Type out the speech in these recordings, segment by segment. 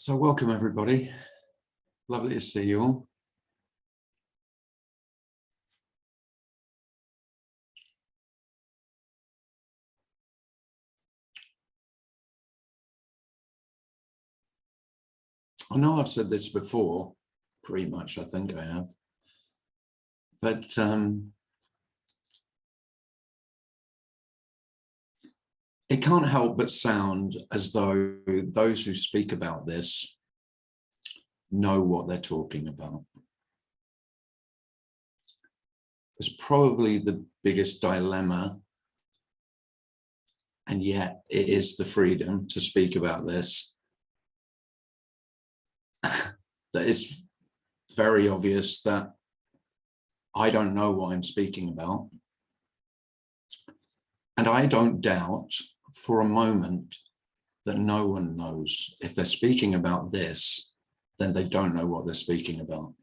So welcome everybody. Lovely to see you all. I know I've said this before, pretty much I think I have, but it can't help but sound as though those who speak about this know what they're talking about. It's probably the biggest dilemma, and yet it is the freedom to speak about this. That it's very obvious that I don't know what I'm speaking about. And I don't doubt for a moment that no one knows. If they're speaking about this, then they don't know what they're speaking about.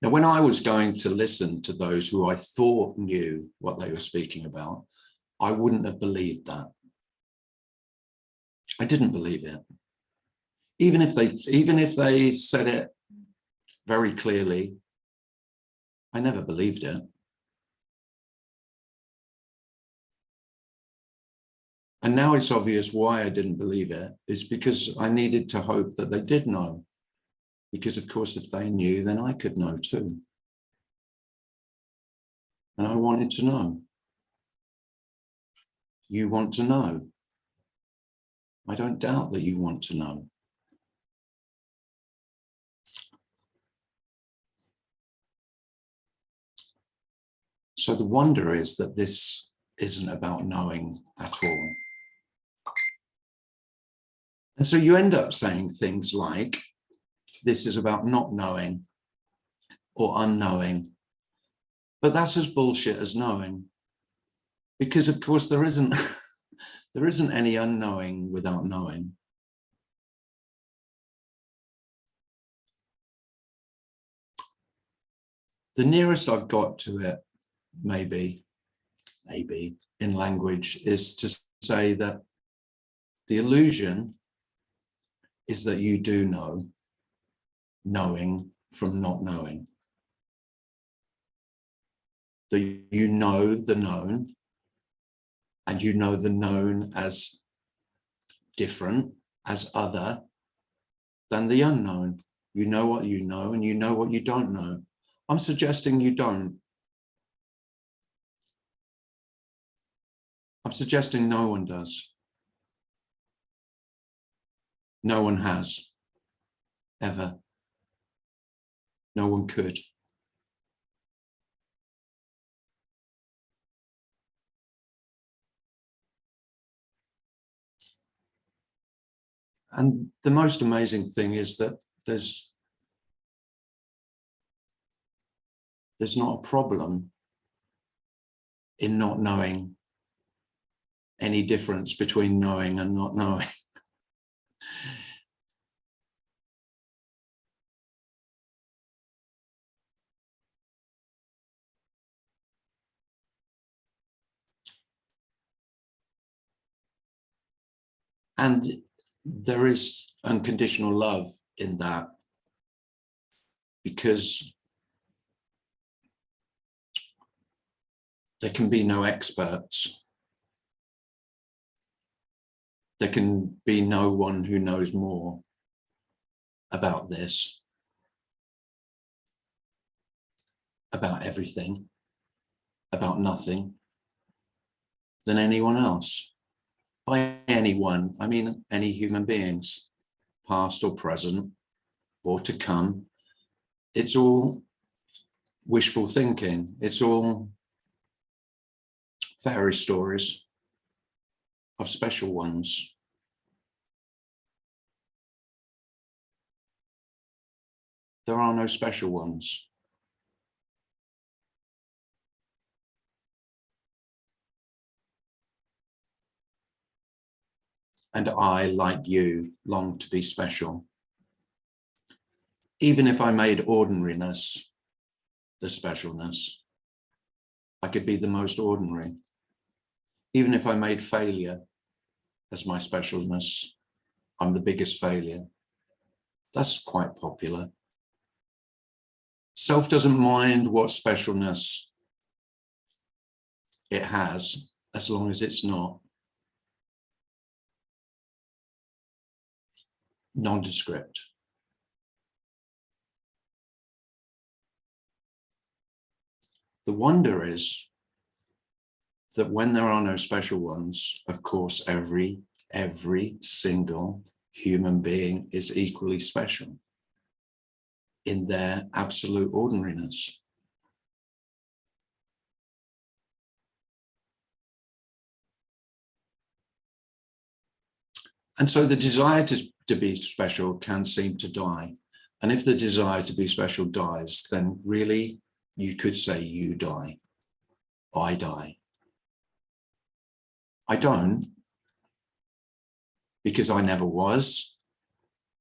Now, when I was going to listen to those who I thought knew what they were speaking about, I wouldn't have believed that. I didn't believe it. Even if they said it very clearly, I never believed it. And now it's obvious why I didn't believe it. It's because I needed to hope that they did know. Because of course, if they knew, then I could know too. And I wanted to know. You want to know. I don't doubt that you want to know. So the wonder is that this isn't about knowing at all. And so you end up saying things like, this is about not knowing or unknowing. But that's as bullshit as knowing. Because of course there isn't any unknowing without knowing. The nearest I've got to it, maybe in language, is to say that the illusion is that you do know, knowing from not knowing. That you know the known, and you know the known as different, as other than the unknown. You know what you know, and you know what you don't know. I'm suggesting you don't. I'm suggesting no one does. No one has, ever. No one could. And the most amazing thing is that there's not a problem in not knowing any difference between knowing and not knowing. And there is unconditional love in that, because there can be no experts. There can be no one who knows more about this, about everything, about nothing, than anyone else. By anyone, I mean any human beings, past or present or to come. It's all wishful thinking. It's all fairy stories of special ones. There are no special ones. And I, like you, long to be special. Even if I made ordinariness the specialness, I could be the most ordinary. Even if I made failure as my specialness, I'm the biggest failure. That's quite popular. Self doesn't mind what specialness it has, as long as it's not nondescript. The wonder is that when there are no special ones, of course, every single human being is equally special in their absolute ordinariness. And so the desire to be special can seem to die. And if the desire to be special dies, then really you could say you die. I die. I don't, because I never was.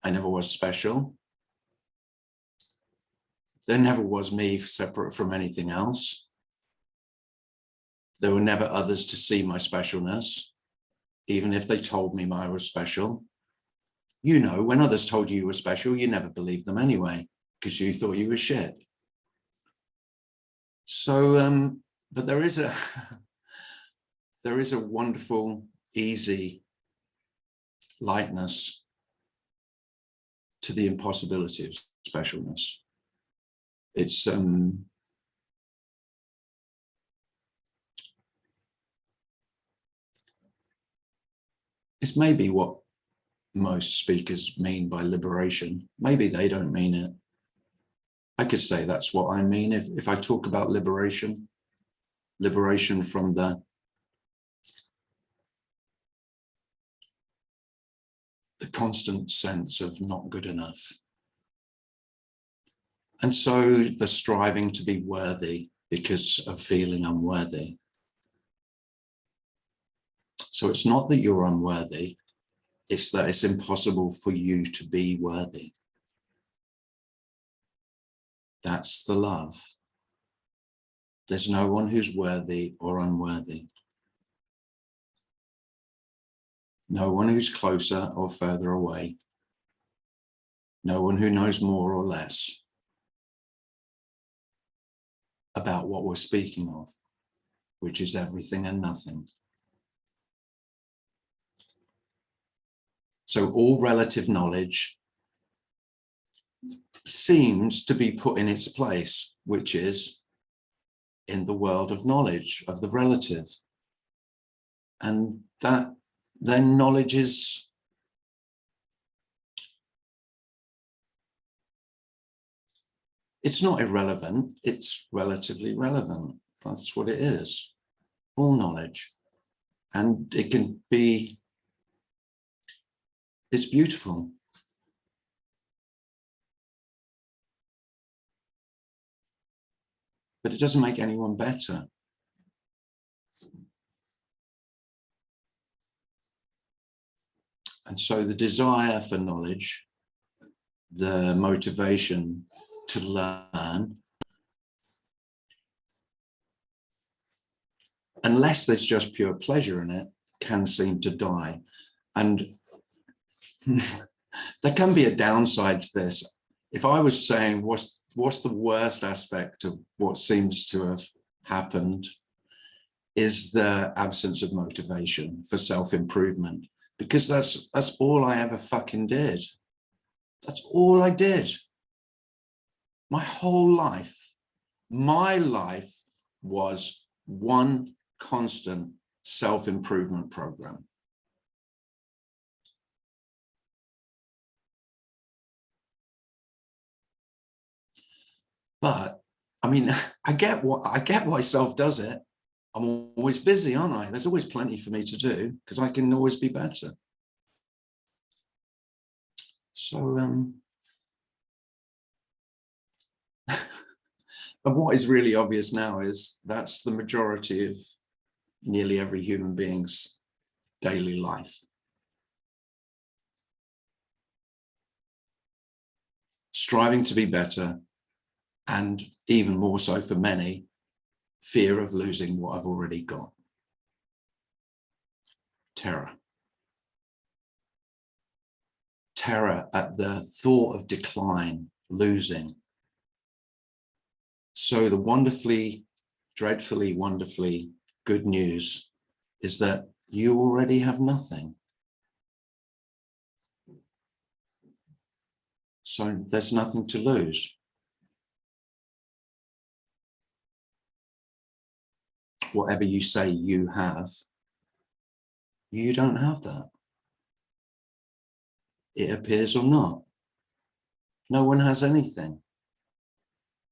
I never was special. There never was me separate from anything else. There were never others to see my specialness, even if they told me I was special. You know, when others told you you were special, you never believed them anyway, because you thought you were shit. So, but there is a wonderful, easy lightness to the impossibility of specialness. It's maybe what most speakers mean by liberation. Maybe they don't mean it. I could say that's what I mean if I talk about liberation from the constant sense of not good enough. And so the striving to be worthy because of feeling unworthy. So it's not that you're unworthy, it's that it's impossible for you to be worthy. That's the love. There's no one who's worthy or unworthy. No one who's closer or further away. No one who knows more or less about what we're speaking of, which is everything and nothing. So all relative knowledge seems to be put in its place, which is in the world of knowledge, of the relative. And that then knowledge is it's not irrelevant, it's relatively relevant. That's what it is, all knowledge. And it can be, it's beautiful. But it doesn't make anyone better. And so the desire for knowledge, the motivation to learn, unless there's just pure pleasure in it, can seem to die. And there can be a downside to this. If I was saying what's the worst aspect of what seems to have happened, is the absence of motivation for self-improvement, because that's all I ever fucking did. That's all I did. My whole life, my life was one constant self-improvement program. But I mean, I get why self does it. I'm always busy, aren't I? There's always plenty for me to do because I can always be better. So, and what is really obvious now is that's the majority of nearly every human being's daily life. Striving to be better, and even more so for many, fear of losing what I've already got. terror. Terror at the thought of decline, losing. So the wonderfully, dreadfully, wonderfully good news is that you already have nothing. So there's nothing to lose. Whatever you say you have, you don't have that. It appears or not. No one has anything.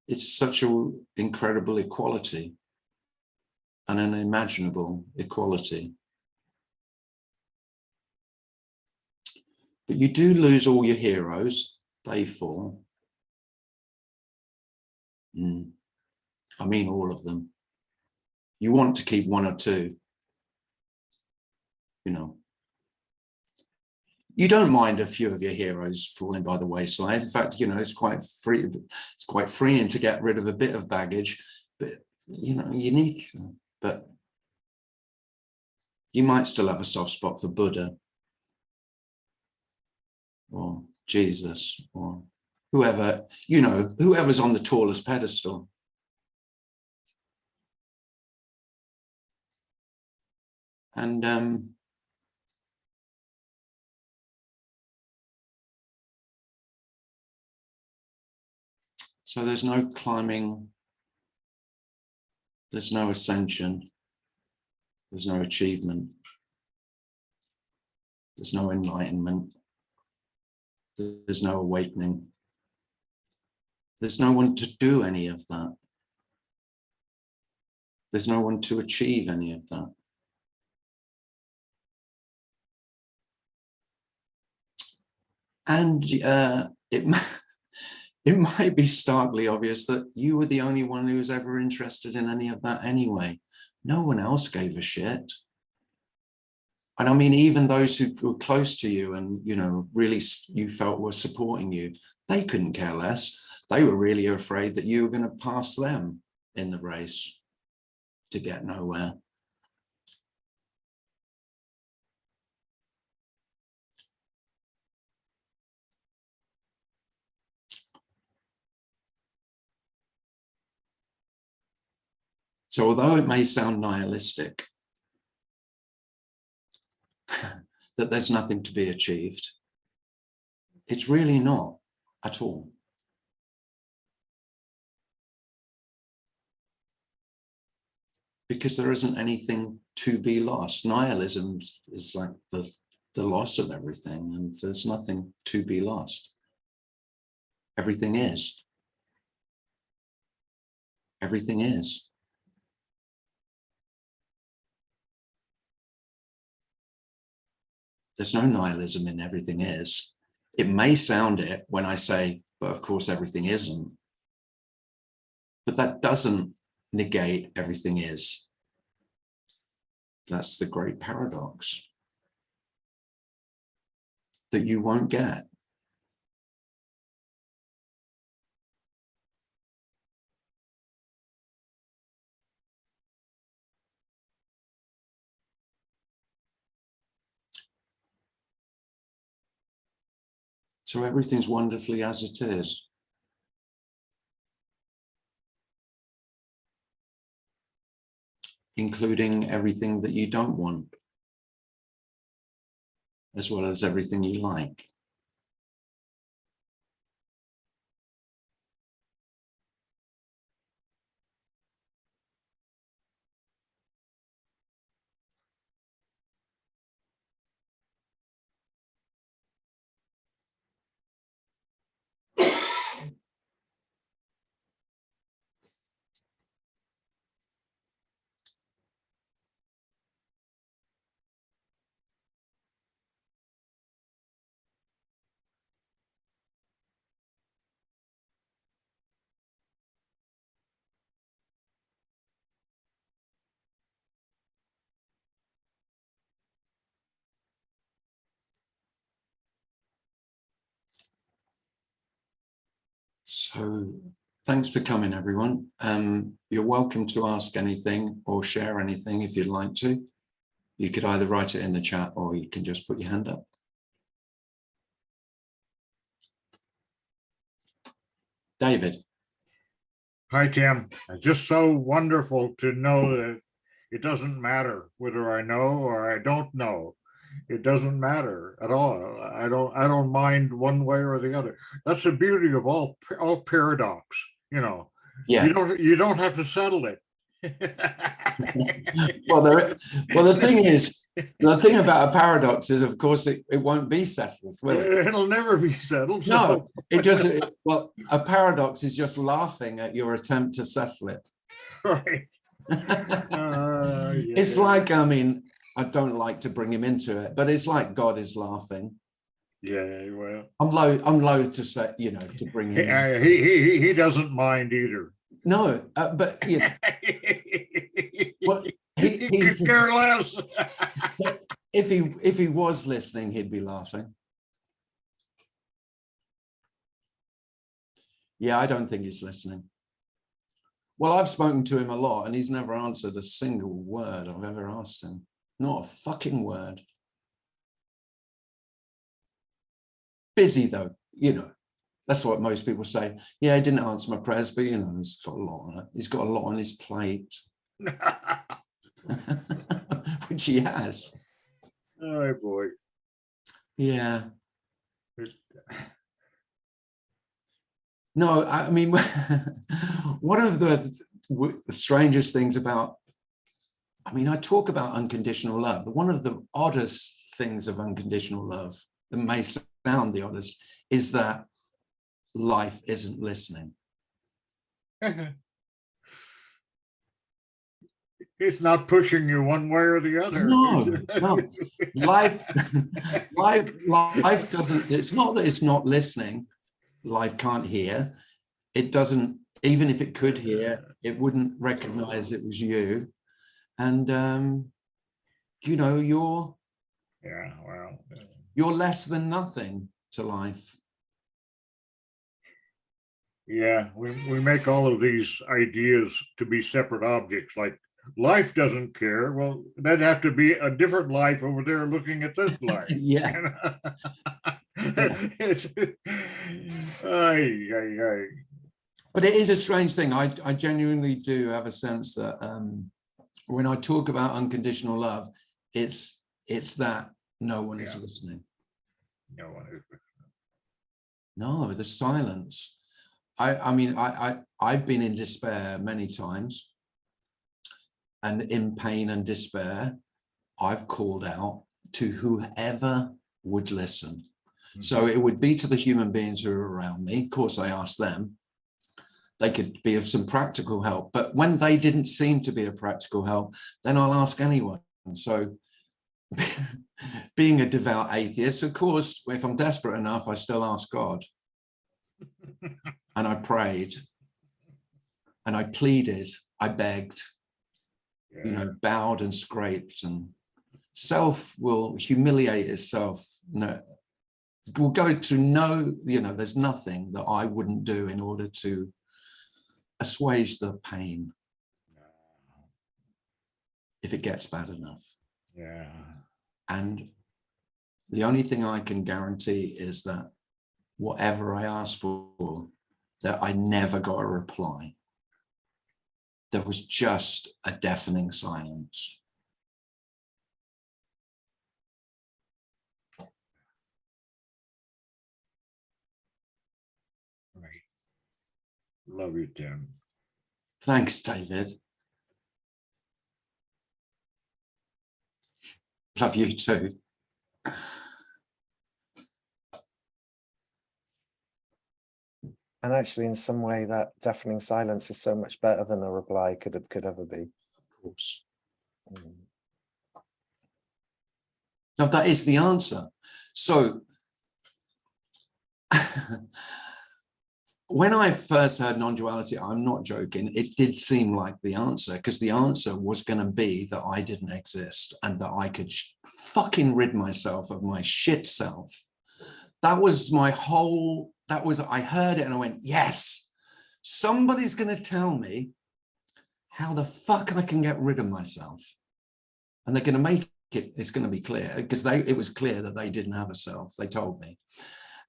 It's such an incredible equality, an unimaginable equality. But you do lose all your heroes. They fall. I mean, all of them. You want to keep one or two, you know. You don't mind a few of your heroes falling by the wayside. In fact, you know, it's quite freeing to get rid of a bit of baggage, but you know, you need to. But you might still have a soft spot for Buddha or Jesus or whoever, you know, whoever's on the tallest pedestal. And so there's no climbing, there's no ascension, there's no achievement, there's no enlightenment, there's no awakening, there's no one to do any of that, there's no one to achieve any of that. And it might be starkly obvious that you were the only one who was ever interested in any of that anyway. No one else gave a shit. And I mean, even those who were close to you and, you know, really you felt were supporting you, they couldn't care less. They were really afraid that you were going to pass them in the race to get nowhere. So although it may sound nihilistic, that there's nothing to be achieved, it's really not at all. Because there isn't anything to be lost. Nihilism is like the loss of everything, and there's nothing to be lost. Everything is. Everything is. There's no nihilism in everything is. It may sound it when I say, but of course everything isn't. But that doesn't negate everything is. That's the great paradox that you won't get. So everything's wonderfully as it is. Including everything that you don't want, as well as everything you like. So thanks for coming, everyone. You're welcome to ask anything or share anything if you'd like to. You could either write it in the chat or you can just put your hand up. David. Hi, Tim. It's just so wonderful to know that it doesn't matter whether I know or I don't know. It doesn't matter at all. I don't mind one way or the other. That's the beauty of all paradox. You know, Yeah. You don't have to settle it. well, the thing is, the thing about a paradox is, of course, it won't be settled, will it? It'll never be settled. No, well, a paradox is just laughing at your attempt to settle it. Right. Yeah. It's like, I mean, I don't like to bring him into it, but it's like God is laughing. Yeah, well, I'm loath to say, you know, to bring him in. He doesn't mind either. No, but you know, well, he's could care less. if he was listening, he'd be laughing. Yeah, I don't think he's listening. Well, I've spoken to him a lot and he's never answered a single word I've ever asked him. Not a fucking word. Busy though, you know. That's what most people say. Yeah, he didn't answer my prayers, but you know, he's got a lot on it. He's got a lot on his plate. Which he has. Oh boy. Yeah. No, I mean, one of the strangest things about, I mean, I talk about unconditional love. One of the oddest things of unconditional love, that may sound the oddest, is that life isn't listening. It's not pushing you one way or the other. No. Life doesn't, it's not that it's not listening. Life can't hear. It doesn't, even if it could hear, it wouldn't recognize it was you. And you know, you're less than nothing to life. Yeah, we make all of these ideas to be separate objects, like life doesn't care. Well, that'd have to be a different life over there looking at this life. Yeah. But it is a strange thing. I genuinely do have a sense that when I talk about unconditional love, it's that no one is listening. No one is. No, the silence. I mean, I've been in despair many times, and in pain and despair, I've called out to whoever would listen. Mm-hmm. So it would be to the human beings who are around me. Of course, I asked them. They could be of some practical help, but when they didn't seem to be a practical help, then I'll ask anyone. So being a devout atheist, of course, if I'm desperate enough, I still ask God. And I prayed and I pleaded, I begged, you know, bowed and scraped, and self will humiliate itself. No, will go to no, you know, there's nothing that I wouldn't do in order to assuage the pain if it gets bad enough. Yeah. And the only thing I can guarantee is that whatever I asked for, that I never got a reply. There was just a deafening silence. Right. Love you, Tim. Thanks, David. Love you too. And actually, in some way, that deafening silence is so much better than a reply could ever be. Of course. Now, that is the answer. So, when I first heard non-duality, I'm not joking, it did seem like the answer, because the answer was going to be that I didn't exist and that I could fucking rid myself of my shit self. That was my whole... I heard it and I went, yes, somebody's going to tell me how the fuck I can get rid of myself. And they're going to make it's going to be clear, because it was clear that they didn't have a self. They told me.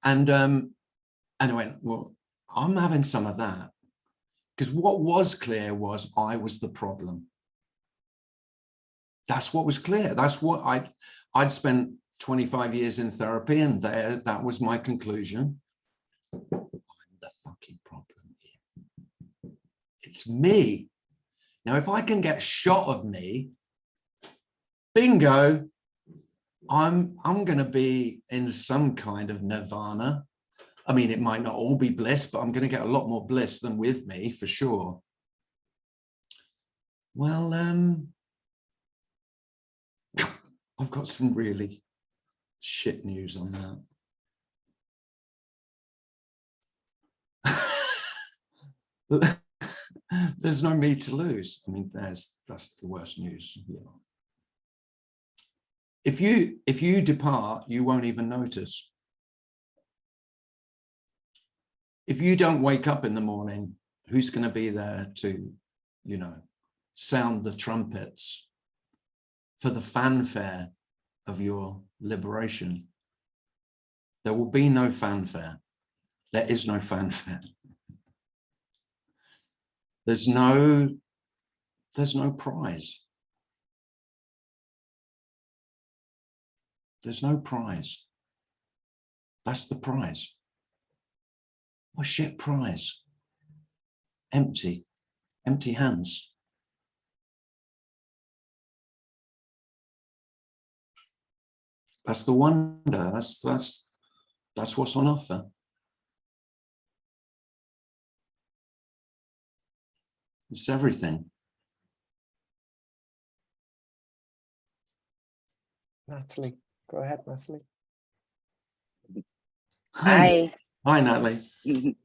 And I went, well, I'm having some of that. Because what was clear was I was the problem. That's what was clear. That's what I'd spent 25 years in therapy, and that was my conclusion. I'm the fucking problem here. It's me. Now, if I can get a shot of me, bingo, I'm going to be in some kind of nirvana. I mean, it might not all be bliss, but I'm going to get a lot more bliss than with me, for sure. Well, I've got some really shit news on that. There's no me to lose. I mean, that's the worst news. Yeah. If you depart, you won't even notice. If you don't wake up in the morning, who's going to be there to, you know, sound the trumpets for the fanfare of your liberation? There will be no fanfare. There is no fanfare. There's no prize. There's no prize. That's the prize. What shit prize? Empty hands. That's the wonder. That's what's on offer. It's everything. Natalie, go ahead, Natalie. Hi. Hi, Natalie.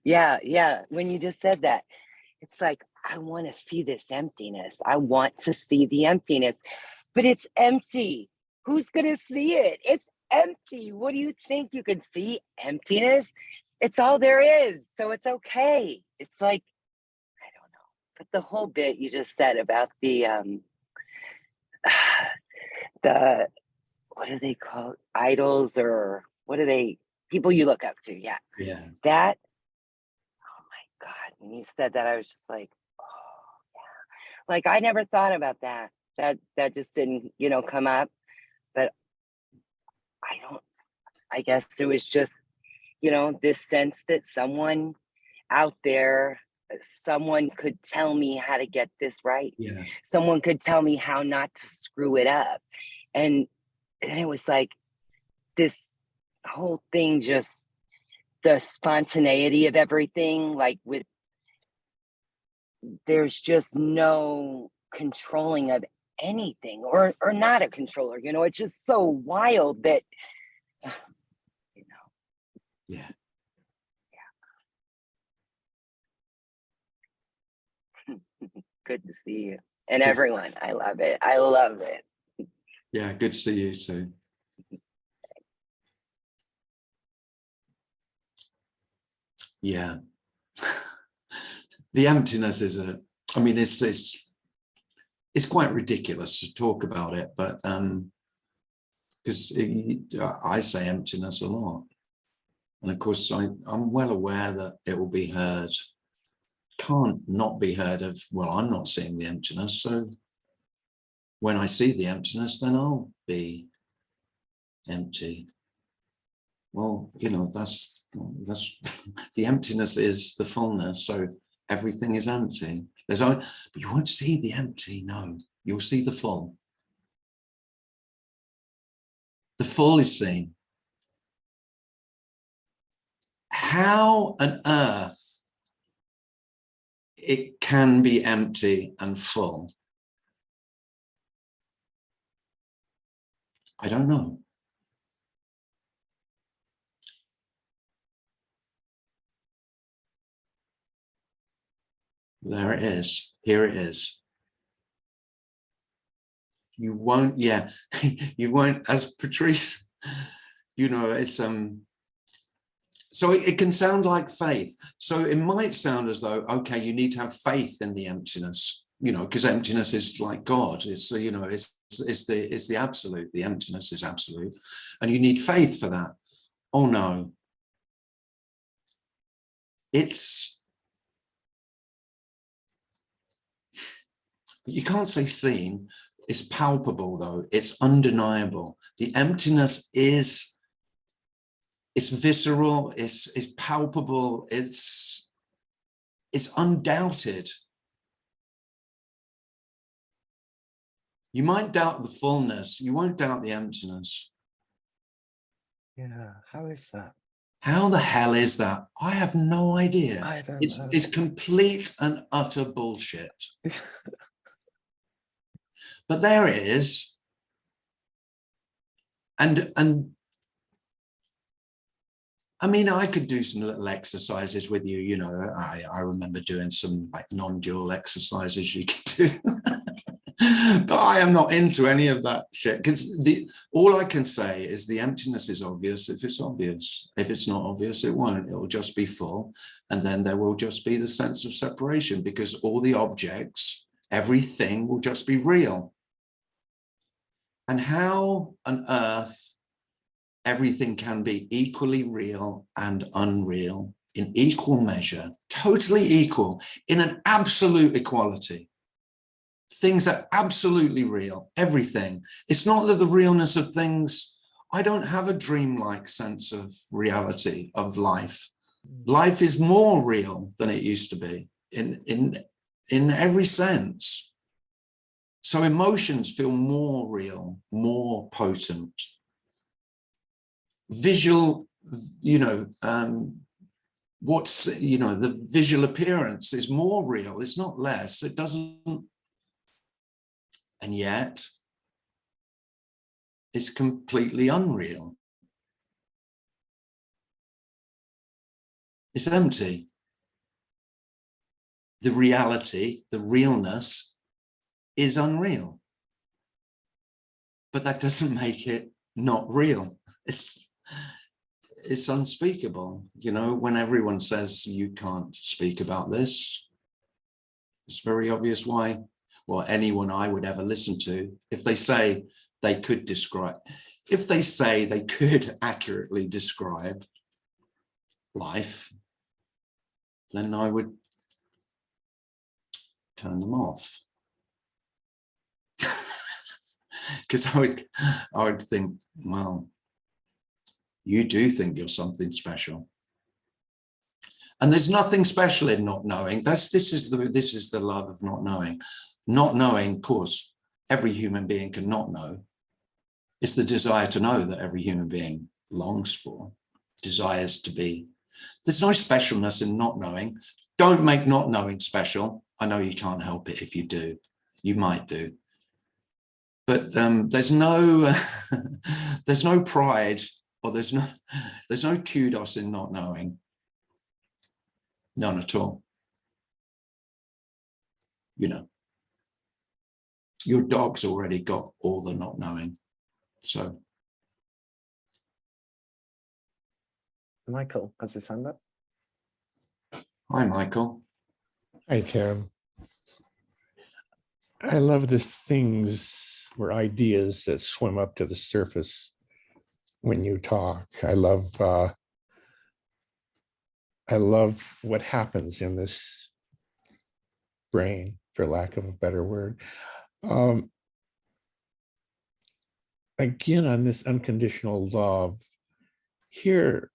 Yeah. When you just said that, it's like, I want to see this emptiness. I want to see the emptiness, but it's empty. Who's going to see it? It's empty. What do you think? You can see emptiness? It's all there is. So it's okay. It's like, I don't know. But the whole bit you just said about the what do they call it? Idols, or what are they? People you look up to. Yeah. That, oh my God, when you said that, I was just like, oh yeah. Like, I never thought about that. That just didn't, come up. But I guess it was just, this sense that someone out there, someone could tell me how to get this right. Yeah. Someone could tell me how not to screw it up. And it was like this whole thing, just the spontaneity of everything, like there's just no controlling of anything, or not a controller, it's just so wild that, Yeah. Good to see you and everyone. I love it. Yeah, good to see you too. Yeah. The emptiness is it's quite ridiculous to talk about it, but because I say emptiness a lot. And of course, I'm well aware that it will be heard. Can't not be heard of, well, I'm not seeing the emptiness. So when I see the emptiness, then I'll be empty. Well, that's the emptiness is the fullness. So everything is empty. But you won't see the empty. No, you'll see the full. The full is seen. How on earth it can be empty and full, I don't know. There it is. Here it is. You won't, you won't, as Patrice, it's so it can sound like faith. So it might sound as though, okay, you need to have faith in the emptiness, because emptiness is like God. It's, it's is the absolute. The emptiness is absolute, and you need faith for that. Oh no, you can't say seen. It's palpable though. It's undeniable. The emptiness is, it's visceral. It's palpable. It's undoubted. You might doubt the fullness. You won't doubt the emptiness. Yeah, how is that? How the hell is that? I have no idea. I don't know. It's complete and utter bullshit. But there it is. And I mean, I could do some little exercises with you, you know, I remember doing some like non-dual exercises you could do. But I am not into any of that shit, because all I can say is the emptiness is obvious if it's obvious. If it's not obvious, it won't. It will just be full. And then there will just be the sense of separation, because all the objects, everything will just be real. And how on earth everything can be equally real and unreal in equal measure, totally equal, in an absolute equality. Things are absolutely real, everything. It's not that the realness of things, I don't have a dreamlike sense of reality of life. Life is more real than it used to be in every sense. So emotions feel more real, more potent. Visual, you know, the visual appearance is more real. It's not less. It doesn't. And yet, it's completely unreal. It's empty. The reality, the realness, is unreal. But that doesn't make it not real. It's unspeakable. You know, when everyone says you can't speak about this, it's very obvious why. Well, anyone I would ever listen to, if they say they could describe, if they say they could accurately describe life, then I would turn them off. Because I would think, well, you do think you're something special. And there's nothing special in not knowing. This is the love of not knowing. Not knowing, of course, every human being can not know. It's the desire to know that every human being longs for, desires to be. There's no specialness in not knowing. Don't make not knowing special. I know you can't help it if you do. You might do. But there's no there's no pride, or there's no kudos in not knowing. None at all. You know, your dog's already got all the not knowing. So Michael, has his hand up? hi, Michael. Hi, Tim. I love the things or ideas that swim up to the surface when you talk. I love what happens in this brain, for lack of a better word. Again, on this unconditional love, here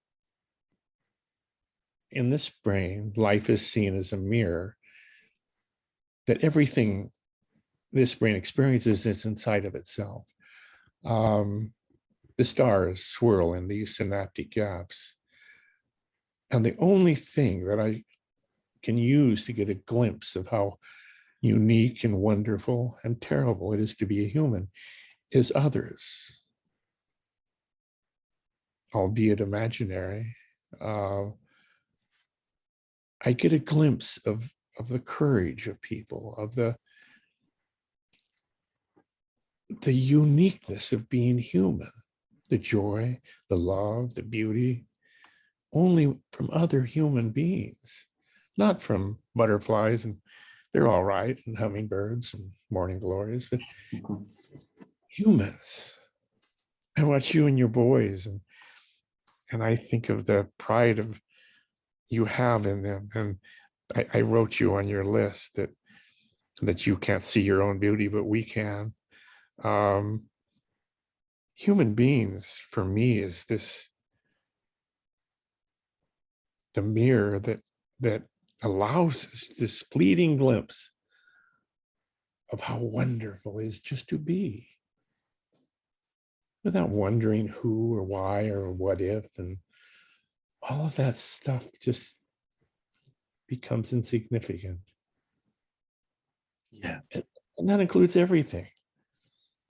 in this brain, life is seen as a mirror, that everything this brain experiences is inside of itself. The stars swirl in these synaptic gaps. And the only thing that I can use to get a glimpse of how unique and wonderful and terrible it is to be a human is others, albeit imaginary. I get a glimpse of the courage of people, of the uniqueness of being human, the joy, the love, the beauty, only from other human beings, not from butterflies and they're all right, and hummingbirds and morning glories, but humans, I watch you and your boys, and I think of the pride of you have in them. And I wrote you on your list that you can't see your own beauty, but we can. Human beings, for me, is the mirror that allows us this fleeting glimpse of how wonderful it is just to be, without wondering who or why or what if, and all of that stuff just becomes insignificant. Yeah. And that includes everything.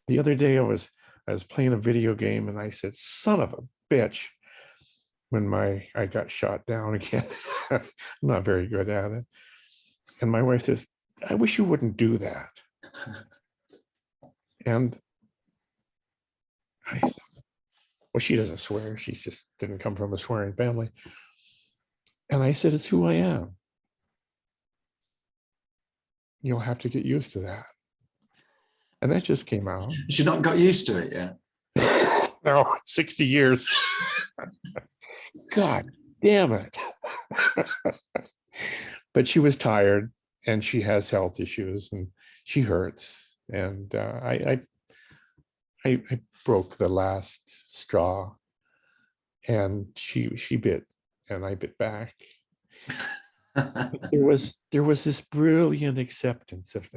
The other day I was playing a video game and I said, son of a bitch, when I got shot down again. I'm not very good at it. And my wife says, I wish you wouldn't do that. And I thought, well, she doesn't swear. She just didn't come from a swearing family. And I said, it's who I am. You'll have to get used to that. And that just came out. She's not got used to it yet. No, 60 years. God damn it. But she was tired and she has health issues and she hurts. And I broke the last straw, and she bit and I bit back. There was this brilliant acceptance of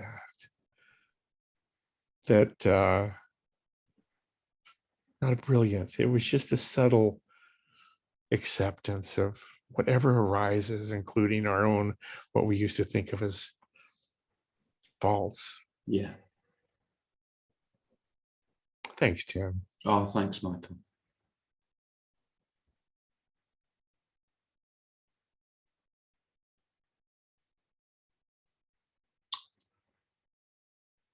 that not brilliant, it was just a subtle acceptance of whatever arises, including our own, what we used to think of as faults. Yeah. Thanks, Tim. Oh, thanks, Michael.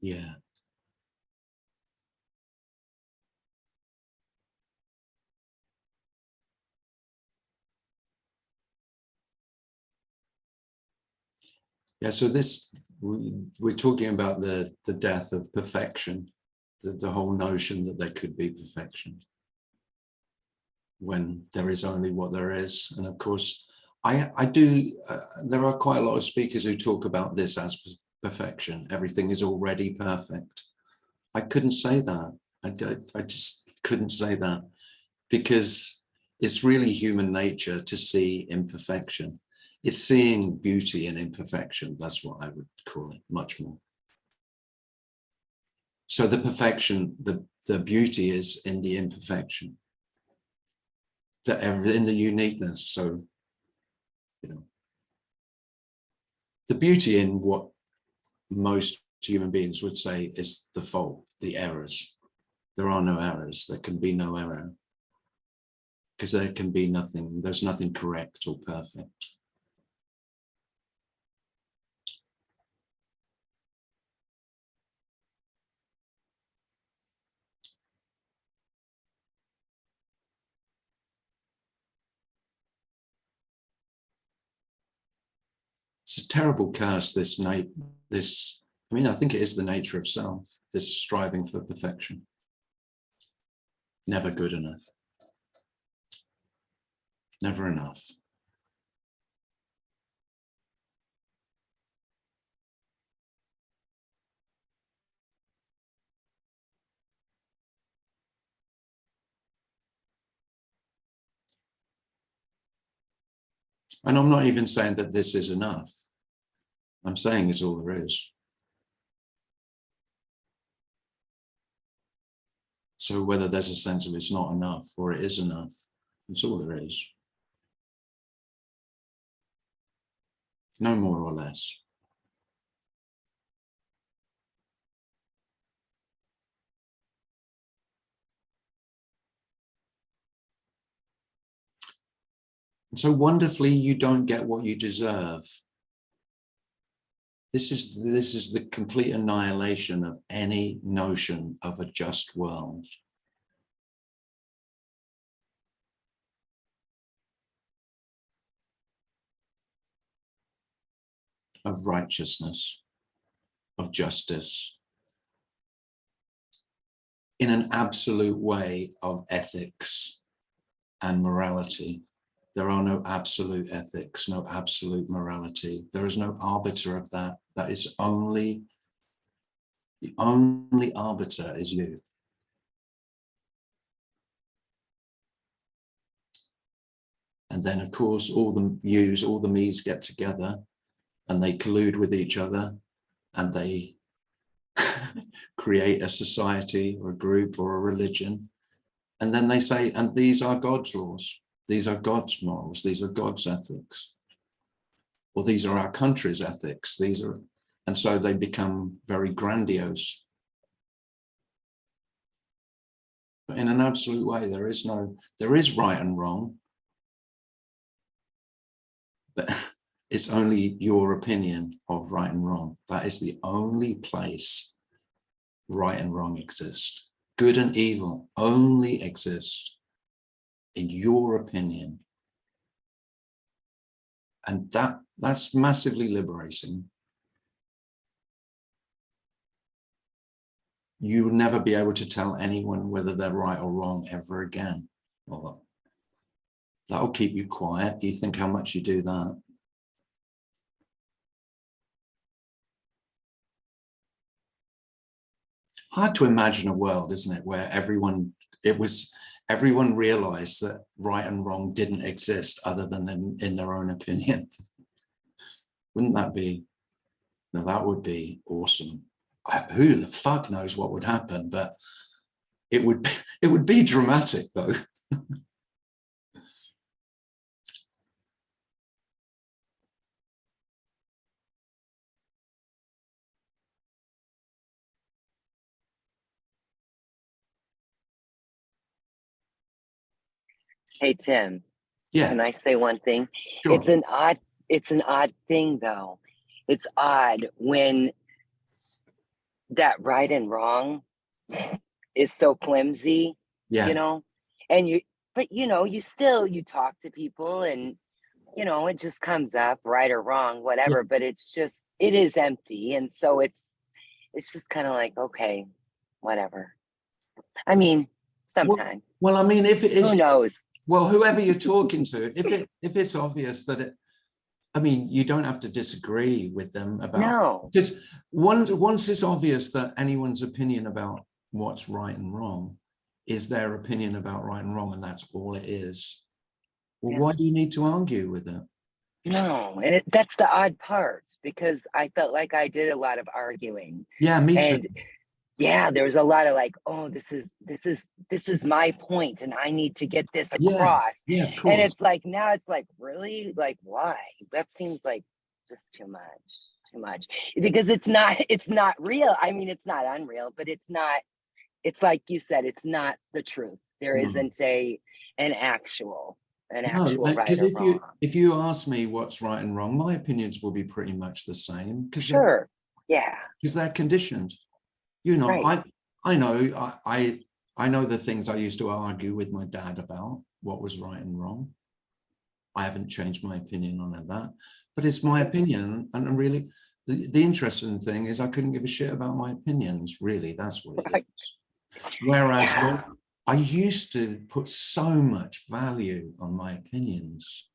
Yeah. Yeah, so we're talking about the death of perfection, the whole notion that there could be perfection when there is only what there is. And of course, I do, there are quite a lot of speakers who talk about this as perfection. Everything is already perfect. I couldn't say that. I just couldn't say that, because it's really human nature to see imperfection. It's seeing beauty in imperfection. That's what I would call it, much more. So the perfection, the beauty is in the imperfection, in the uniqueness. So, you know, the beauty in what most human beings would say is the fault, the errors. There are no errors. There can be no error, because there can be nothing. There's nothing correct or perfect. It's a terrible curse, I mean, I think it is the nature of self, this striving for perfection. Never good enough. Never enough. And I'm not even saying that this is enough. I'm saying it's all there is. So whether there's a sense of it's not enough or it is enough, it's all there is. No more or less. And so wonderfully, you don't get what you deserve. This is the complete annihilation of any notion of a just world. Of righteousness. of justice, in an absolute way of ethics and morality. There are no absolute ethics, no absolute morality. There is no arbiter of that. That is only, the only arbiter is you. And then, of course, all the yous, all the me's get together and they collude with each other and they create a society or a group or a religion. And then they say, and these are God's laws. These are God's morals. These are God's ethics. Or these are our country's ethics. These are, and so they become very grandiose. But in an absolute way, there is right and wrong. But it's only your opinion of right and wrong. That is the only place right and wrong exist. Good and evil only exist in your opinion. And that's massively liberating. You will never be able to tell anyone whether they're right or wrong ever again. Well, that'll keep you quiet. You think how much you do that. Hard to imagine a world, isn't it, where everyone realized that right and wrong didn't exist other than in their own opinion. Wouldn't that be? No, that would be awesome. Who the fuck knows what would happen, but it would be dramatic though. Hey, Tim, Yeah, can I say one thing? sure. It's an odd thing though. It's odd when that right and wrong is so flimsy, Yeah, you know, but you talk to people and, it just comes up right or wrong, whatever, but it is empty. And so it's just kind of like, okay, whatever. I mean, sometimes, well, I mean, if it is, who knows? well, whoever you're talking to, if it's obvious that I mean, you don't have to disagree with them about, No. because once it's obvious that anyone's opinion about what's right and wrong is their opinion about right and wrong, and that's all it is. Well, Yeah. why do you need to argue with it? No, and that's the odd part, because I felt like I did a lot of arguing. Yeah, me too. And yeah, there was a lot of like, oh, this is my point and I need to get this across. Yeah, of And course. it's like, now it's like, really? Like, why? That seems like just too much. Because it's not real. I mean, it's not unreal, but it's like you said, it's not the truth. There No. isn't an actual No, right because or wrong. if you ask me what's right and wrong, my opinions will be pretty much the same. Sure. Yeah. Because they're conditioned. You know, Right. I know the things I used to argue with my dad about what was right and wrong. I haven't changed my opinion on that, but it's my opinion. And really, the interesting thing is I couldn't give a shit about my opinions. Really, that's what it is. Whereas I used to put so much value on my opinions,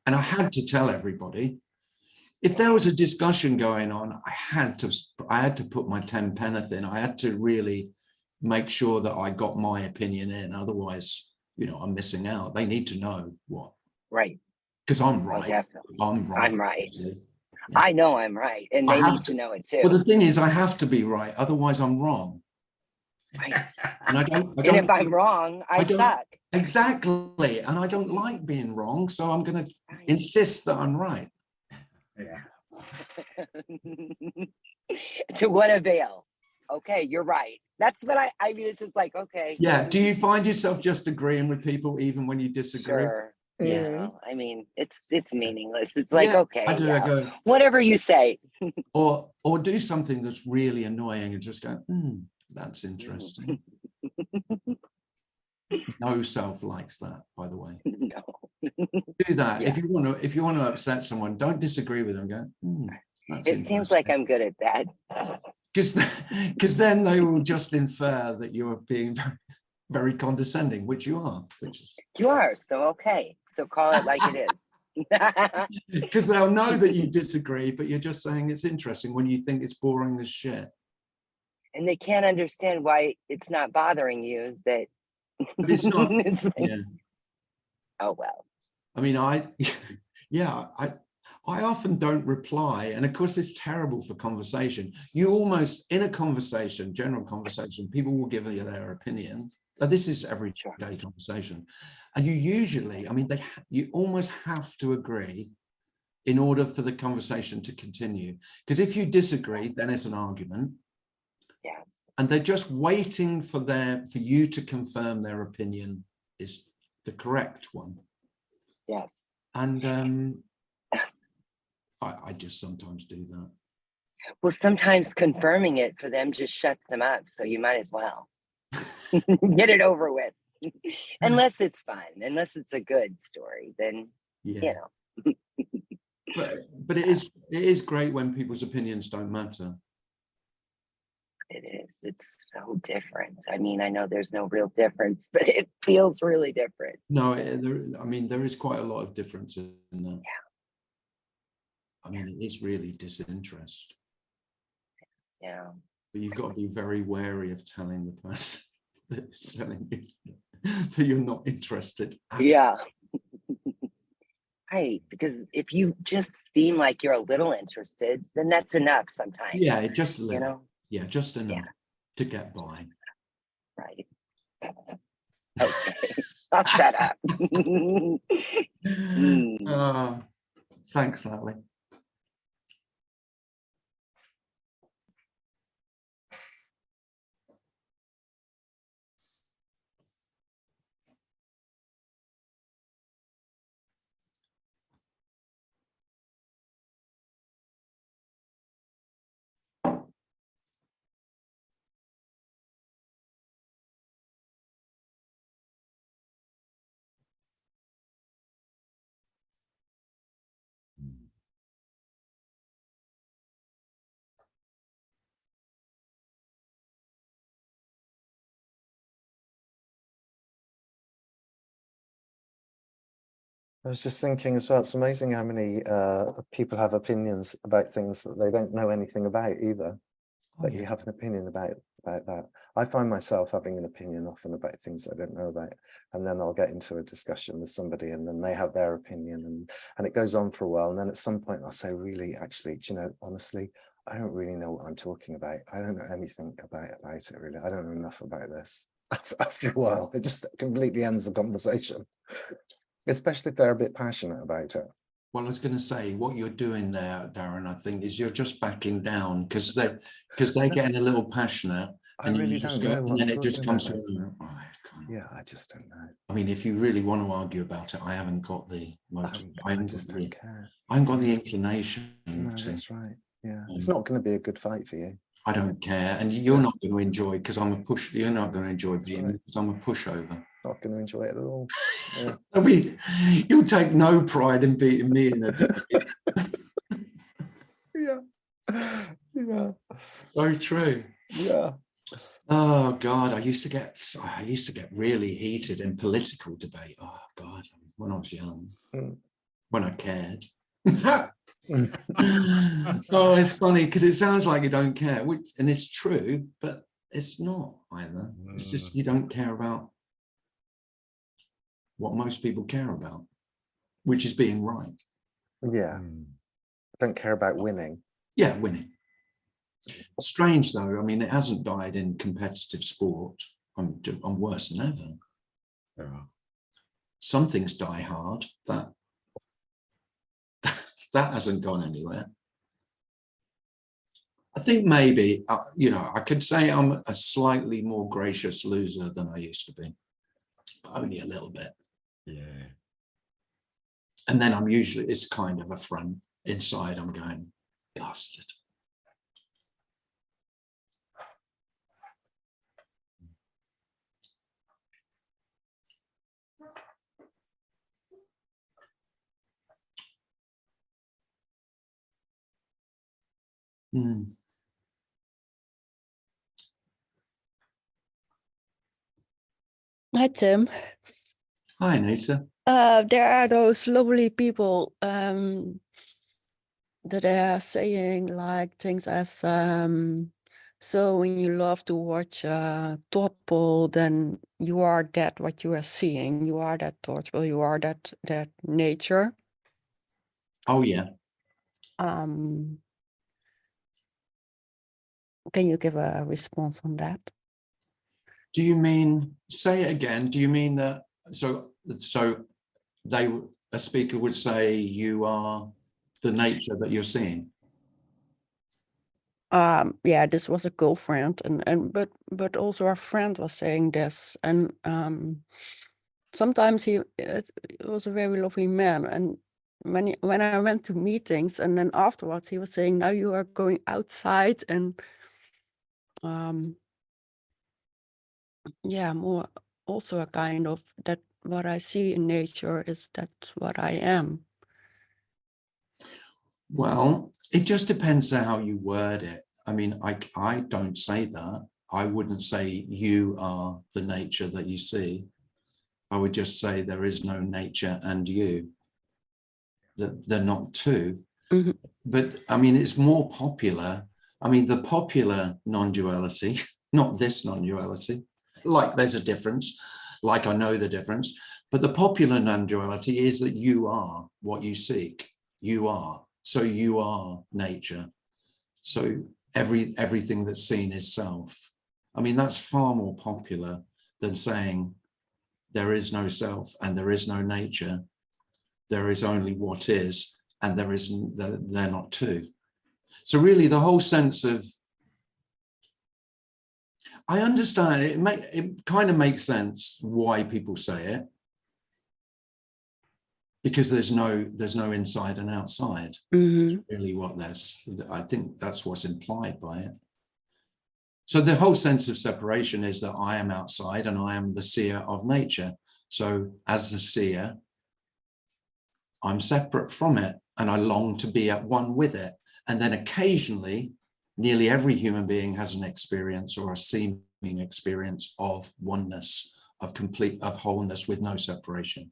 and I had to tell everybody. If there was a discussion going on, I had to put my 10 penneth in. I had to really make sure that I got my opinion in. Otherwise, I'm missing out. They need to know what. Right. Because I'm right. Oh, definitely. I'm right. I'm right. Yeah. I know I'm right. And they need to know it too. Well, the thing is, I have to be right. Otherwise, I'm wrong. Right. And I don't. And if I'm wrong, I suck. Exactly. And I don't like being wrong. So I'm going to insist that I'm right. Yeah. To what avail? Okay, you're right. That's what I mean, it's just like, okay. Yeah. Do you find yourself just agreeing with people even when you disagree? Sure. Yeah. No, I mean, it's meaningless. It's like, okay, I do. I go, whatever you say. or do something that's really annoying and just go, that's interesting. No self likes that, by the way. No. Do that. Yeah. If you want to upset someone, don't disagree with them. Go, It seems like I'm good at that. Because then they will just infer that you're being very, very condescending, which you are. You are, so okay. So call it like it is. Because they'll know that you disagree, but you're just saying it's interesting when you think it's boring as shit. And they can't understand why it's not bothering you that But it's not. it's like, Yeah. oh well. I mean, yeah, I often don't reply. And of course, it's terrible for conversation. You almost, in a conversation, general conversation, people will give you their opinion. This is everyday conversation. And you usually, I mean, you almost have to agree in order for the conversation to continue. Because if you disagree, then it's an argument. Yeah. And they're just waiting for you to confirm their opinion is the correct one. Yes. And I just sometimes do that. Well, sometimes confirming it for them just shuts them up. So you might as well get it over with. Unless it's fun, unless it's a good story, then, Yeah. you know. But it is great when people's opinions don't matter. It is. It's so different. I mean, I know there's no real difference, but it feels really different. No, I mean, there is quite a lot of difference in that. Yeah. I mean, it is really disinterest. Yeah. But you've got to be very wary of telling the person that's telling you that you're not interested. Yeah. Right. Because if you just seem like you're a little interested, then that's enough sometimes. Yeah, just a little. You know? Yeah, just enough Yeah. to get by. Right. Okay. I'll shut up. Thanks, Natalie. I was just thinking as well, it's amazing how many people have opinions about things that they don't know anything about either. But you have an opinion about that. I find myself having an opinion often about things I don't know about, and then I'll get into a discussion with somebody, and then they have their opinion, and it goes on for a while, and then at some point I'll say, really, actually, do you know, honestly, I don't really know what I'm talking about. I don't know anything about it, really. I don't know enough about this. After a while, it just completely ends the conversation, especially if they're a bit passionate about it. Well, I was going to say, what you're doing there, Darren, I think, is you're just backing down because they're getting a little passionate. I really don't know what I'm and then it just talking comes about. to, Yeah, I just don't know. I mean, if you really want to argue about it, I haven't got the motive. I just don't care. I haven't got the inclination. No, that's right. Yeah, it's not going to be a good fight for you. I don't care, and you're not going to enjoy because I'm a push. You're not going to enjoy being because I'm a pushover. Not going to enjoy it at all. Yeah. I mean, you'll take no pride in beating me in a debate. Yeah. Yeah. So true. Yeah. Oh God, I used to get really heated in political debate. Oh God, when I was young, when I cared. Oh, it's funny because it sounds like you don't care, and it's true, but it's not either. It's just you don't care about what most people care about, which is being right. Yeah. Don't care about winning. Yeah, winning. Strange though. I mean, it hasn't died in competitive sport. I'm worse than ever. Yeah. Some things die hard. That hasn't gone anywhere. I think maybe, you know, I could say I'm a slightly more gracious loser than I used to be, but only a little bit. Yeah. And then it's kind of a front. Inside, I'm going, bastard. Mm. Hi, Tim. Hi, Anita. There are those lovely people that are saying like things as so when you love to watch thoughtful, then you are that what you are seeing. You are that thoughtful. You are that nature. Oh, yeah. Can you give a response on that? Do you mean, say it again, do you mean that, so a speaker would say you are the nature that you're seeing? Yeah, this was a girlfriend, but also our friend was saying this, and sometimes it was a very lovely man, and when I went to meetings, and then afterwards he was saying, now you are going outside, and yeah, more also a kind of that what I see in nature is that's what I am. Well, it just depends on how you word it. I mean, I don't say that. I wouldn't say you are the nature that you see. I would just say there is no nature and you. That they're not two. Mhm. But I mean, it's more popular. I mean, the popular non-duality, not this non-duality, like there's a difference, like I know the difference, but the popular non-duality is that you are what you seek. You are. So you are nature. So everything that's seen is self. I mean, that's far more popular than saying there is no self and there is no nature. There is only what is, and they're not two. So really the whole sense of, I understand it kind of makes sense why people say it, because there's no inside and outside. Mhm. Really what I think that's what's implied by it. So the whole sense of separation is that I am outside and I am the seer of nature. So as the seer, I'm separate from it and I long to be at one with it. And then occasionally, nearly every human being has an experience or a seeming experience of oneness, of wholeness with no separation.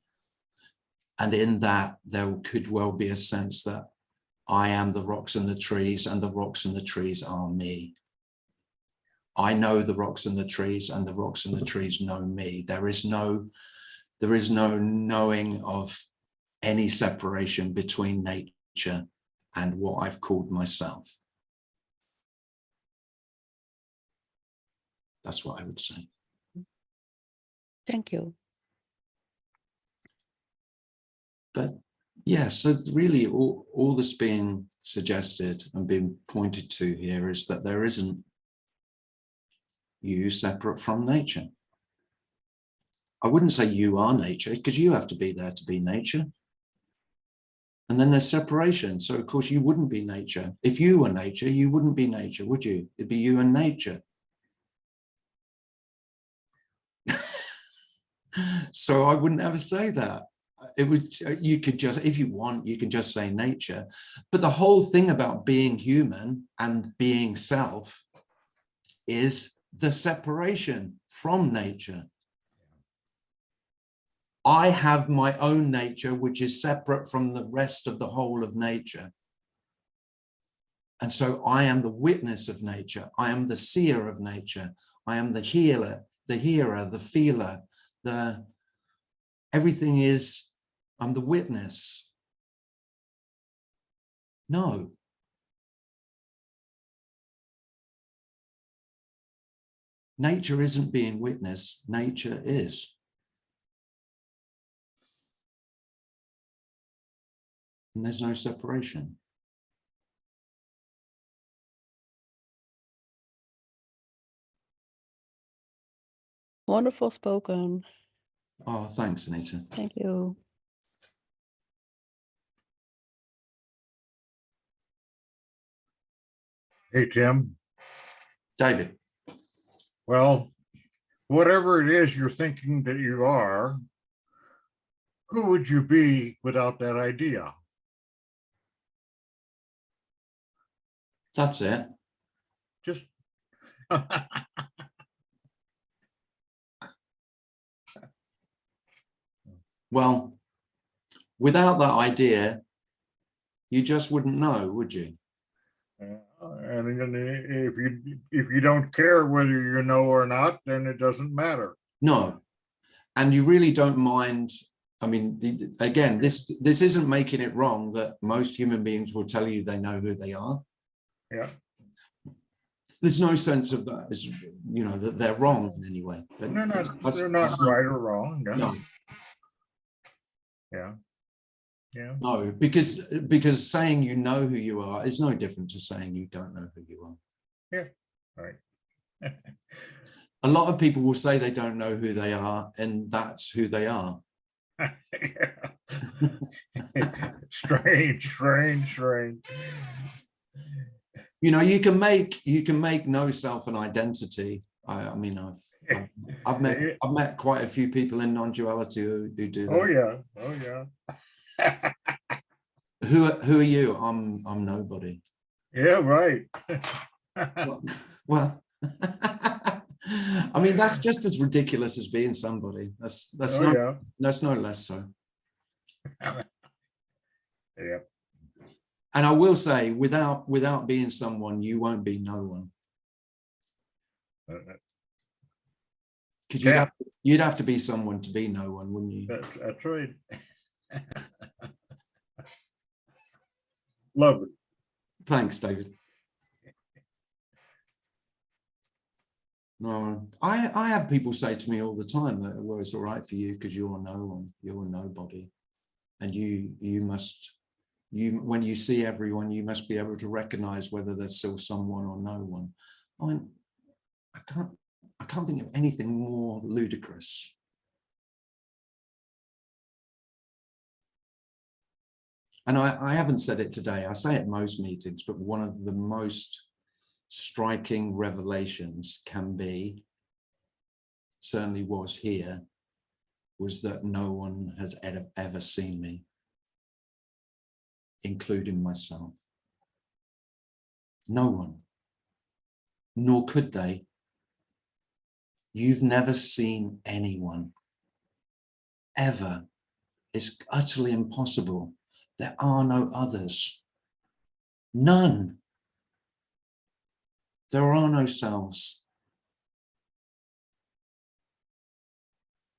And in that, there could well be a sense that I am the rocks and the trees, and the rocks and the trees are me. I know the rocks and the trees, and the rocks and the trees know me. There is no knowing of any separation between nature and what I've called myself. That's what I would say. Thank you. But yeah, so really all that's being suggested and being pointed to here is that there isn't you separate from nature. I wouldn't say you are nature, because you have to be there to be nature. And then there's separation. So of course you wouldn't be nature. If you were nature, you wouldn't be nature, would you? It'd be you and nature. So I wouldn't ever say that. It would, you could just, if you want, you can just say nature. But the whole thing about being human and being self is the separation from nature. I have my own nature, which is separate from the rest of the whole of nature. And so I am the witness of nature. I am the seer of nature. I am the healer, the feeler, everything is, I'm the witness. No. Nature isn't being witnessed, nature is. And there's no separation. Wonderful spoken. Oh, thanks, Anita. Thank you. Hey, Tim. David. Well, whatever it is you're thinking that you are, who would you be without that idea? That's it. Just Well, without that idea, you just wouldn't know, would you? and then if you don't care whether you know or not, then it doesn't matter. No. And you really don't mind. I mean, again, this isn't making it wrong that most human beings will tell you they know who they are. Yeah. There's no sense of that as, you know, that they're wrong in any way. But They're not that's right or wrong. No. no, Yeah. Yeah. no, because saying you know who you are is no different to saying you don't know who you are. Yeah. Right. A lot of people will say they don't know who they are, and that's who they are. Strange. You know, you can make no self an identity. I mean, I've met quite a few people in non-duality who do that. Oh yeah. Oh yeah. Who are you? I'm nobody. Yeah, right. Well, I mean, that's just as ridiculous as being somebody. That's Oh yeah. that's no less so. Yeah. And I will say, without being someone, you won't be no one. Because you'd have to be someone to be no one, wouldn't you? That's right. Love it. Thanks, David. No, I have people say to me all the time that, well, it's all right for you because you're no one, you're nobody, and you must, when you see everyone, you must be able to recognize whether there's still someone or no one. I mean, I can't think of anything more ludicrous. And I haven't said it today, I say it at most meetings, but one of the most striking revelations can be, certainly was here, was that no one has ever seen me, including myself. No one, nor could they. You've never seen anyone, ever. It's utterly impossible. There are no others. None. There are no selves.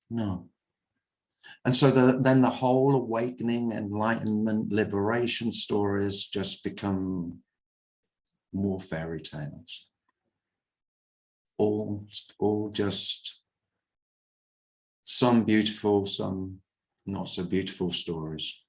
No. And so then the whole awakening, enlightenment, liberation stories just become more fairy tales. All just some beautiful, some not so beautiful stories.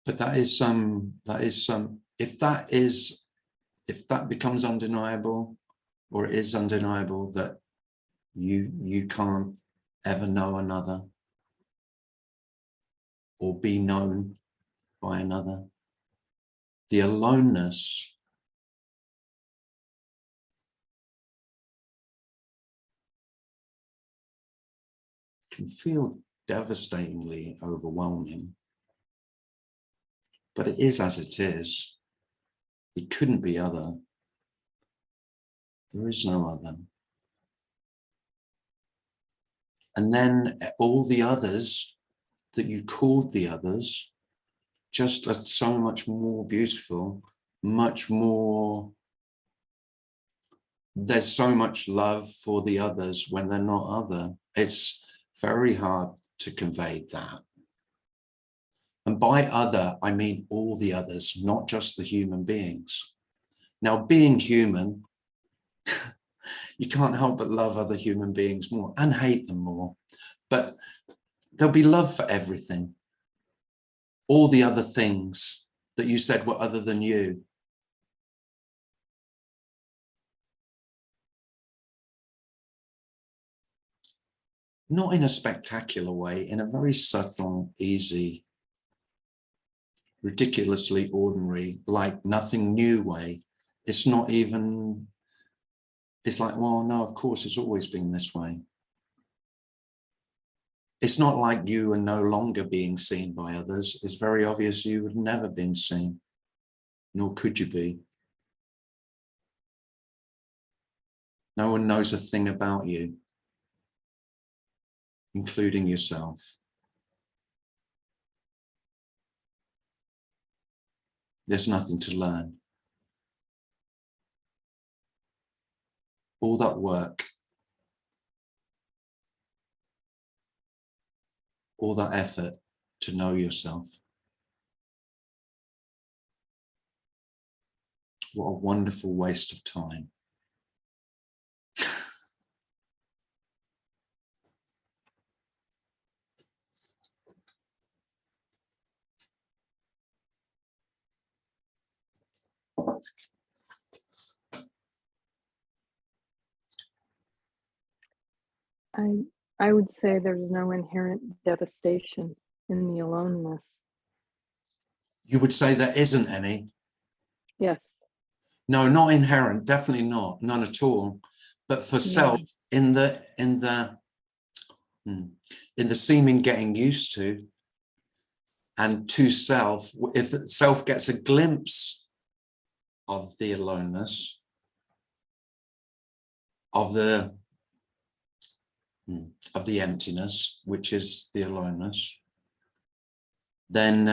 But if that becomes undeniable, or it is undeniable that you can't ever know another or be known by another, the aloneness can feel devastatingly overwhelming. But it is as it is. It couldn't be other. There is no other. And then all the others that you called the others just are so much more beautiful, much more. There's so much love for the others when they're not other. It's very hard to convey that. And by other, I mean all the others, not just the human beings. Now, being human, you can't help but love other human beings more and hate them more. But there'll be love for everything. All the other things that you said were other than you. Not in a spectacular way, in a very subtle, easy, ridiculously ordinary, like nothing new way. It's not even it's like, well, no, of course, it's always been this way. It's not like you are no longer being seen by others. It's very obvious you have never been seen, nor could you be. No one knows a thing about you, including yourself. There's nothing to learn. All that work, all that effort to know yourself. What a wonderful waste of time. I would say there's no inherent devastation in the aloneness. You would say there isn't any? Yes. No, not inherent, definitely not, none at all. But for self, in the seeming getting used to, and to self, if self gets a glimpse of the aloneness, of the emptiness, which is the aloneness, then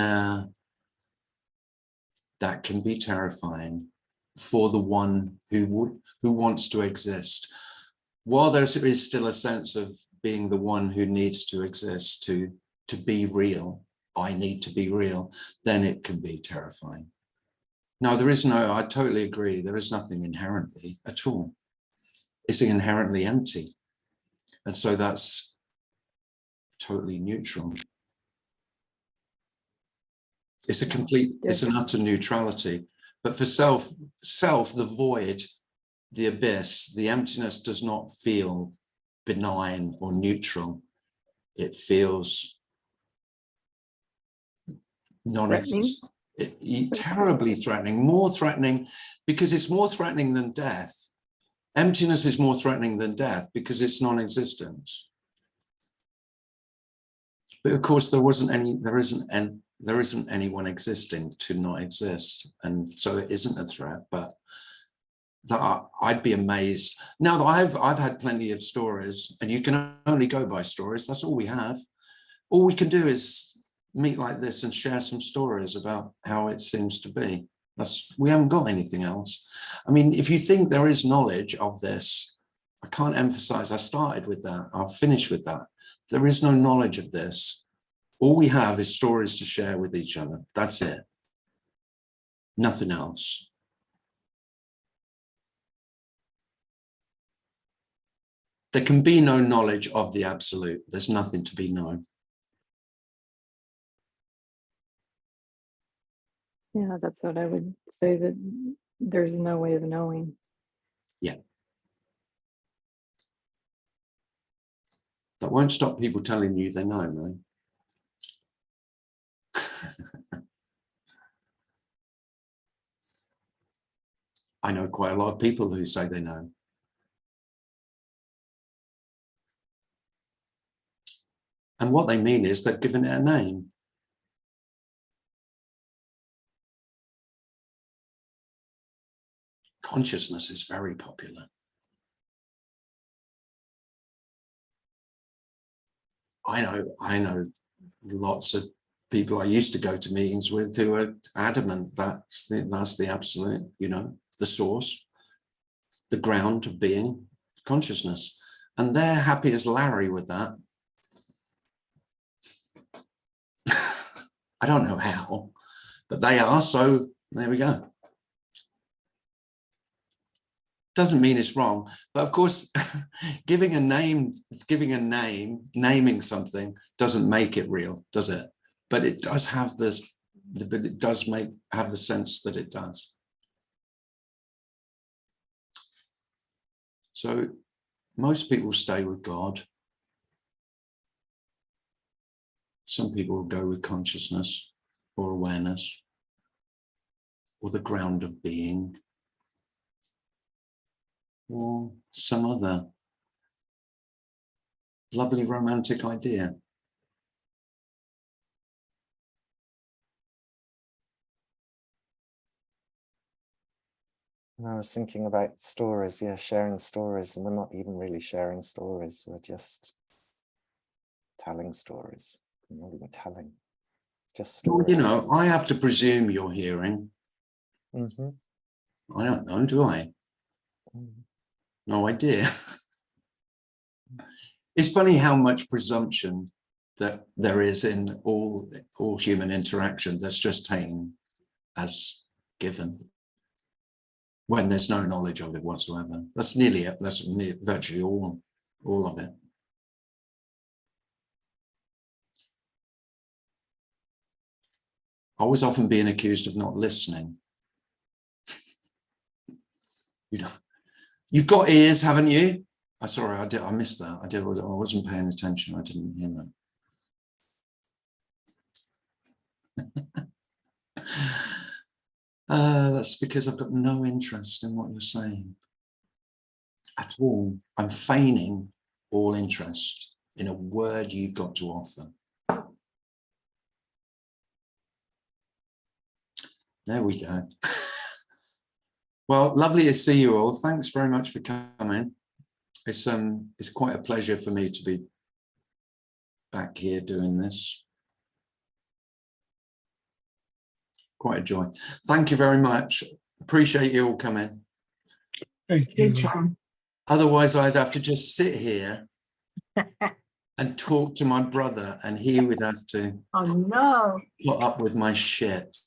that can be terrifying for the one who wants to exist. While there is still a sense of being the one who needs to exist, to be real, I need to be real, then it can be terrifying. No, there is no, I totally agree, there is nothing inherently at all. It's inherently empty. And so that's totally neutral. It's a complete, it's an utter neutrality. But for self, the void, the abyss, the emptiness does not feel benign or neutral. It feels non-existent. Terribly threatening, more threatening, because it's more threatening than death. Emptiness is more threatening than death because it's non-existence. But of course, there isn't anyone existing to not exist, and so it isn't a threat. But that I'd be amazed. Now that I've had plenty of stories, and you can only go by stories. That's all we have. All we can do is meet like this and share some stories about how it seems to be. We haven't got anything else. I mean, if you think there is knowledge of this, I can't emphasize, I started with that, I'll finish with that. There is no knowledge of this. All we have is stories to share with each other. That's it. Nothing else. There can be no knowledge of the absolute. There's nothing to be known. Yeah, that's what I would say, that there's no way of knowing. Yeah. That won't stop people telling you they know, though. I know quite a lot of people who say they know. And what they mean is they've given it a name. Consciousness is very popular. I know lots of people I used to go to meetings with who are adamant that's the absolute, you know, the source, the ground of being, consciousness. And they're happy as Larry with that. I don't know how, but they are, so there we go. Doesn't mean it's wrong, but of course, naming something doesn't make it real, does it? But it does have this, but it does have the sense that it does. So most people stay with God. Some people will go with consciousness or awareness or the ground of being. or some other lovely romantic idea. And I was thinking about stories, yeah, sharing stories, and we're not even really sharing stories, we're just telling stories. We're not even telling. It's just Well, stories. you know, I have to presume you're hearing. Mm-hmm. I don't know, do I? No idea. It's funny how much presumption that there is in all human interaction that's just taken as given when there's no knowledge of it whatsoever. That's virtually all of it. I was often being accused of not listening. You know, you've got ears, haven't you? Sorry, I missed that. I wasn't paying attention. I didn't hear that. That's because I've got no interest in what you're saying at all. I'm feigning all interest in a word you've got to offer. There we go. Well, lovely to see you all. Thanks very much for coming. It's quite a pleasure for me to be back here doing this. Quite a joy. Thank you very much. Appreciate you all coming. Thank you. Otherwise, I'd have to just sit here and talk to my brother, and he would have to put up with my shit.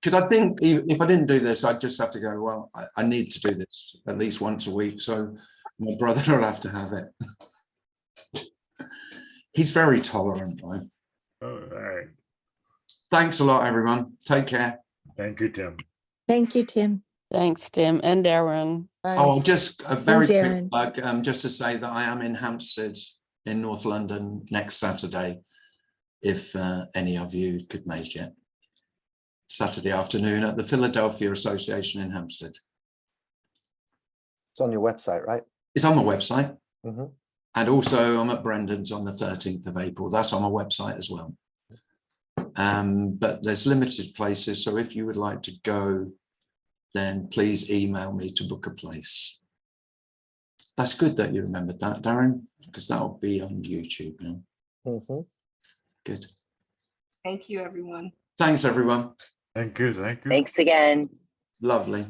Because I think if I didn't do this, I'd just have to go, well, I need to do this at least once a week. So my brother will have to have it. He's very tolerant, though. All right. Thanks a lot, everyone. Take care. Thank you, Tim. Thank you, Tim. Thanks, Tim and Darren. Oh, Thanks. just a very quick Darren. plug, just to say that I am in Hampstead in North London next Saturday, if any of you could make it. Saturday afternoon at the Philadelphia Association in Hampstead. It's on your website, right? It's on my website. Mm-hmm. And also I'm at Brendan's on the 13th of April. That's on my website as well. But there's limited places. So if you would like to go, then please email me to book a place. That's good that you remembered that, Darren, because that'll be on YouTube now. Mm-hmm. Good. Thank you, everyone. Thanks, everyone. Thank you. Thank you. Thanks again. Lovely.